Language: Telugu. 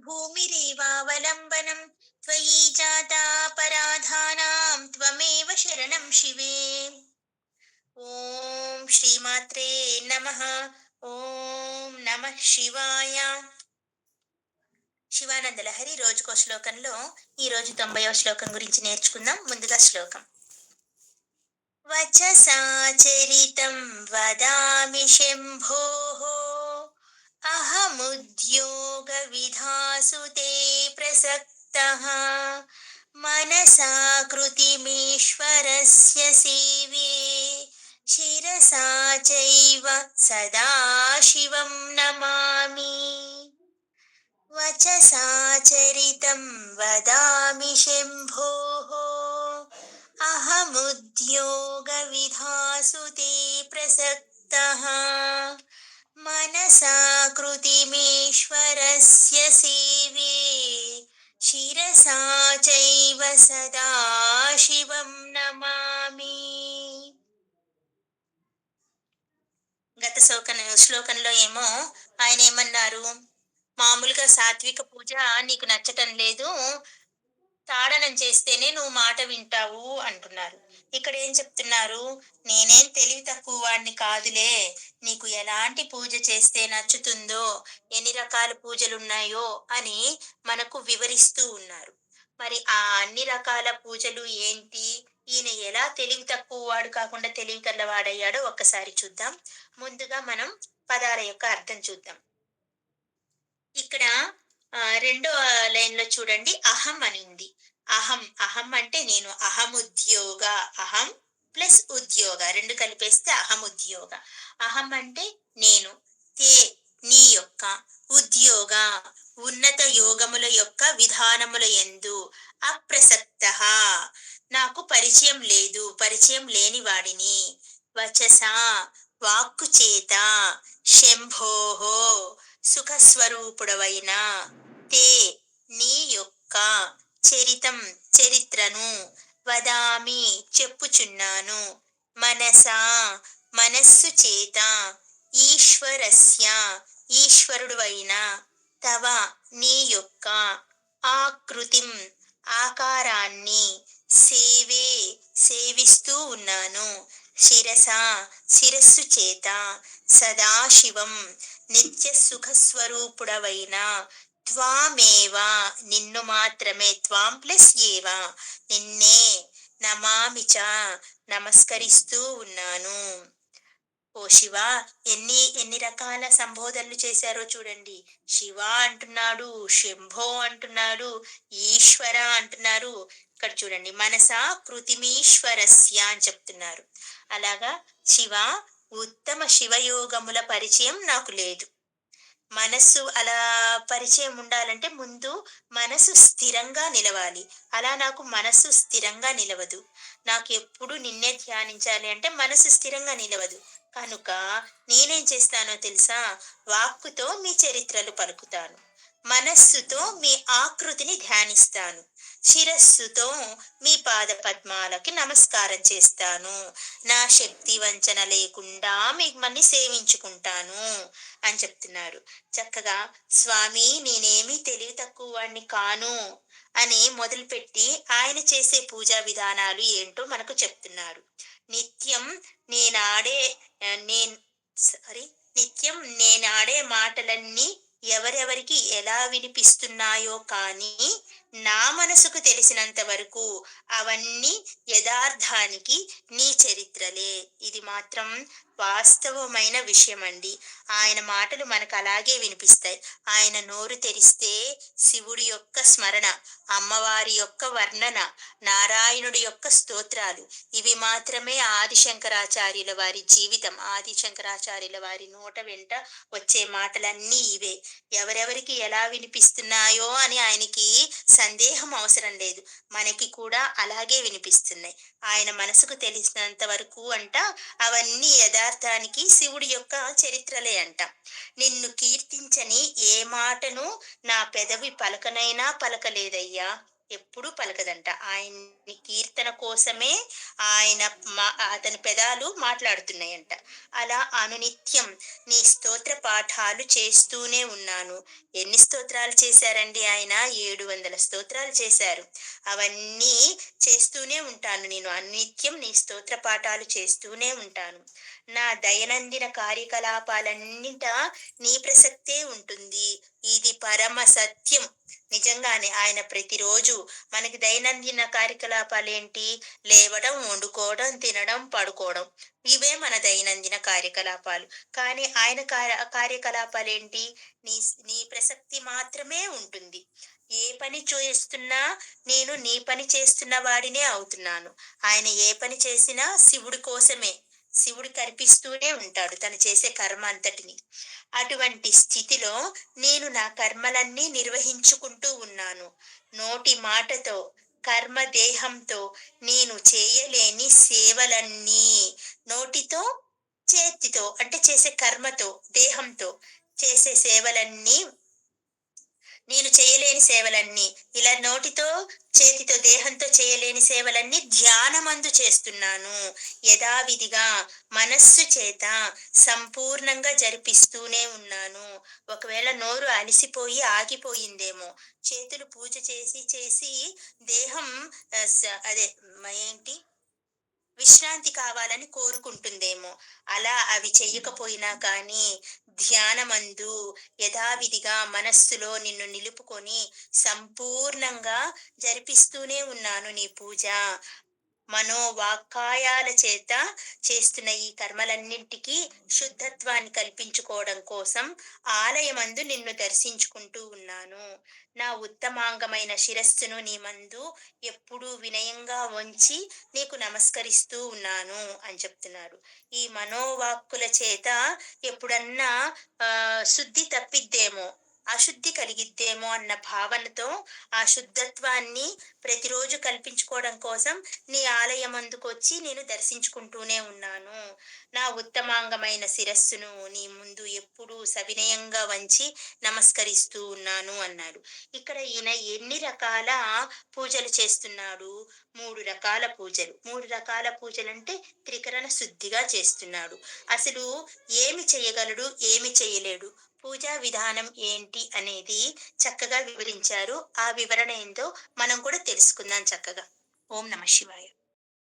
भूमिरेवावलम्बनं त्वयि जातापराधानां त्वमेव शरणं शिवे। ఓం శ్రీమాత్రే నమః. ఓం నమః శివాయ. శివానంద లహరి రోజుకో శ్లోకంలో ఈరోజు 90వ శ్లోకం గురించి నేర్చుకుందాం. ముందుగా శ్లోకం. వచసాచరితం వదామి శంభోః అహముద్యోగ విధాసు తే ప్రసక్తః మనసా కృతిమీశ్వరస్య సేవే శిరసా చైవ సదా శివం నమామి. వచసాచరితం వదామి శంభోః అహముద్యోగ విధాసు తే ప్రసక్తః మనసా కృతిమీశ్వరస్య సేవే శిరసా చైవ సదా శివం నమామి. గత శ్లోకంలో ఏమో ఆయన ఏమన్నారు, మామూలుగా సాత్విక పూజ నీకు నచ్చటం లేదు, తాడనం చేస్తేనే నువ్వు మాట వింటావు అంటున్నారు. ఇక్కడ ఏం చెప్తున్నారు, నేనేం తెలివి తక్కువ వాడిని కాదులే, నీకు ఎలాంటి పూజ చేస్తే నచ్చుతుందో, ఎన్ని రకాల పూజలున్నాయో అని మనకు వివరిస్తూ ఉన్నారు. మరి ఆ అన్ని రకాల పూజలు ఏంటి, ఈయన ఎలా తెలివి తక్కువ వాడు కాకుండా తెలివి కల్లవాడయ్యాడో ఒక్కసారి చూద్దాం. ముందుగా మనం పదాల యొక్క అర్థం చూద్దాం. ఇక్కడ రెండో లైన్ లో చూడండి, అహం అని ఉంది. అహం అహం అంటే నేను. అహం ఉద్యోగ, అహం ప్లస్ ఉద్యోగ రెండు కలిపేస్తే అహం ఉద్యోగ. అహం అంటే నేను, తే నీ యొక్క, ఉద్యోగ ఉన్నత యోగముల యొక్క విధానముల యందు, అప్రసక్త నాకు పరిచయం లేదు, పరిచయం లేని వాడిని, వచస వాక్కు చేత, శంభోహో సుఖస్వరూపుడవైన, తే నీ యొక్క, చరితం చరిత్రను, వదామి చెప్పుచున్నాను, మనసా మనస్సు చేత, ఈశ్వరస్య ఈశ్వరుడువైన, తవ నీ యొక్క, ఆకృతిం ఆకారాన్ని, సేవే సేవిస్తూ ఉన్నాను, శిరస శిరస్సు చేత, సదాశివం నిత్య సుఖస్వరూపుడవైన, త్వామేవ నిన్ను మాత్రమే, త్వాం ప్లస్ ఏవ నిన్నే, నమామిచ నమస్కరిస్తూ ఉన్నాను. ఓ శివ, ఎన్ని ఎన్ని రకాల సంబోధనలు చేశారో చూడండి. శివ అంటున్నాడు, శంభో అంటున్నాడు, ఈశ్వర అంటున్నారు. ఇక్కడ చూడండి, మనసా కృతిమీశ్వరస్య అని చెప్తున్నారు. అలాగా శివ, ఉత్తమ శివయోగముల పరిచయం నాకు లేదు. మనస్సు అలా పరిచయం ఉండాలంటే ముందు మనసు స్థిరంగా నిలవాలి. అలా నాకు మనస్సు స్థిరంగా నిలవదు. నాకు ఎప్పుడు నిన్నే ధ్యానించాలి అంటే మనసు స్థిరంగా నిలవదు. కనుక నేనేం చేస్తానో తెలుసా, వాక్కుతో మీ చరిత్రలు పలుకుతాను, మనస్సుతో మీ ఆకృతిని ధ్యానిస్తాను, శిరస్సుతో మీ పాద పద్మాలకి నమస్కారం చేస్తాను, నా శక్తి వంచన లేకుండా మిమ్మల్ని సేవించుకుంటాను అని చెప్తున్నారు. చక్కగా స్వామి నేనేమీ తెలివి తక్కువ వాడిని కాను అని మొదలుపెట్టి ఆయన చేసే పూజా విధానాలు ఏంటో మనకు చెప్తున్నారు. నిత్యం నేనాడే నేను సారీ నిత్యం నేనాడే మాటలన్నీ ఎవరెవరికి ఎలా వినిపిస్తున్నాయో కానీ నా మనసుకు తెలిసినంత వరకు అవన్నీ యథార్థానికి నీ చరిత్రలే. ఇది మాత్రం వాస్తవమైన విషయం అండి. ఆయన మాటలు మనకు అలాగే వినిపిస్తాయి. ఆయన నోరు తెరిస్తే శివుడి యొక్క స్మరణ, అమ్మవారి యొక్క వర్ణన, నారాయణుడి యొక్క స్తోత్రాలు, ఇవి మాత్రమే ఆదిశంకరాచార్యుల వారి జీవితం. ఆదిశంకరాచార్యుల వారి నోట వెంట వచ్చే మాటలన్నీ ఇవే. ఎవరెవరికి ఎలా వినిపిస్తున్నాయో అని ఆయనకి సందేహం అవసరం లేదు, మనకి కూడా అలాగే వినిపిస్తున్నాయి. ఆయన మనసుకు తెలిసినంత వరకు అంట అవన్నీ యథార్థానికి శివుడి యొక్క చరిత్రలే అంట. నిన్ను కీర్తించని ఏ మాటను నా పెదవి పలకనైనా పలకలేదయ్యా. ఎప్పుడూ పలకదంట. ఆయన్ని కీర్తన కోసమే ఆయన అతని పెదాలు మాట్లాడుతున్నాయంట. అలా అనునిత్యం నీ స్తోత్ర పాఠాలు చేస్తూనే ఉన్నాను. ఎన్ని స్తోత్రాలు చేశారండి ఆయన? 700 స్తోత్రాలు చేశారు. అవన్నీ చేస్తూనే ఉంటాను నేను. అనునిత్యం నీ స్తోత్ర పాఠాలు చేస్తూనే ఉంటాను. నా దైనందిన కార్యకలాపాలన్నిట నీ ప్రసక్తే ఉంటుంది. ఇది పరమ సత్యం. నిజంగానే ఆయన ప్రతిరోజు మనకి దైనందిన కార్యకలాపాలేంటి? లేవడం, వండుకోవడం, తినడం, పడుకోవడం. ఇవే మన దైనందిన కార్యకలాపాలు. కానీ ఆయన కార్యకలాపాలేంటి? నీ ప్రసక్తి మాత్రమే ఉంటుంది. ఏ పని చేస్తున్నా నేను నీ పని చేస్తున్న వాడినే అవుతున్నాను. ఆయన ఏ పని చేసినా శివుడి కోసమే. శివుడు కనిపిస్తూనే ఉంటాడు తను చేసే కర్మ అంతటిని. అటువంటి స్థితిలో నేను నా కర్మలన్నీ నిర్వహించుకుంటూ ఉన్నాను. నోటి మాటతో, కర్మ దేహంతో నేను చేయలేని సేవలన్నీ నోటితో, చేతితో అంటే చేసే కర్మతో, దేహంతో చేసే సేవలన్నీ నేను చేయలేని సేవలన్నీ ఇలా నోటితో, చేతితో, దేహంతో చేయలేని సేవలన్నీ ధ్యానమందు చేస్తున్నాను. యథావిధిగా మనస్సు చేత సంపూర్ణంగా జరిపిస్తూనే ఉన్నాను. ఒకవేళ నోరు అలసిపోయి ఆగిపోయిందేమో, చేతులు పూజ చేసి చేసి దేహం అదే ఏంటి విశ్రాంతి కావాలని కోరుకుంటుందేమో. అలా అవి చెయ్యకపోయినా కానీ ధ్యానమందు యథావిధిగా మనస్సులో నిన్ను నిలుపుకొని సంపూర్ణంగా జరిపిస్తూనే ఉన్నాను నీ పూజ. మనోవాక్కాయాల చేత చేస్తున్న ఈ కర్మలన్నింటికీ శుద్ధత్వాన్ని కల్పించుకోవడం కోసం ఆలయమందు నిన్ను దర్శించుకుంటూ ఉన్నాను. నా ఉత్తమాంగమైన శిరస్సును నీ మందు ఎప్పుడూ వినయంగా వంచి నీకు నమస్కరిస్తూ ఉన్నాను అని చెప్తున్నాడు. ఈ మనోవాక్కుల చేత ఎప్పుడన్నా శుద్ధి తప్పిద్దేమో, అశుద్ధి కలిగిద్దేమో అన్న భావనతో ఆ శుద్ధత్వాన్ని ప్రతిరోజు కల్పించుకోవడం కోసం నీ ఆలయమందుకొచ్చి నేను దర్శించుకుంటూనే ఉన్నాను. నా ఉత్తమాంగమైన శిరస్సును నీ ముందు ఎప్పుడూ సవినయంగా వంచి నమస్కరిస్తూ ఉన్నాను అన్నాడు. ఇక్కడ ఈయన ఎన్ని రకాల పూజలు చేస్తున్నాడు? 3 రకాల పూజలు. 3 రకాల పూజలంటే త్రికరణ శుద్ధిగా చేస్తున్నాడు. అసలు ఏమి చేయగలడు? ఏమి చేయలేడు? పూజా విధానం ఏంటి అనేది చక్కగా వివరించారు. ఆ వివరణ ఏందో మనం కూడా తెలుసుకుందాం చక్కగా. ఓం నమః శివాయ.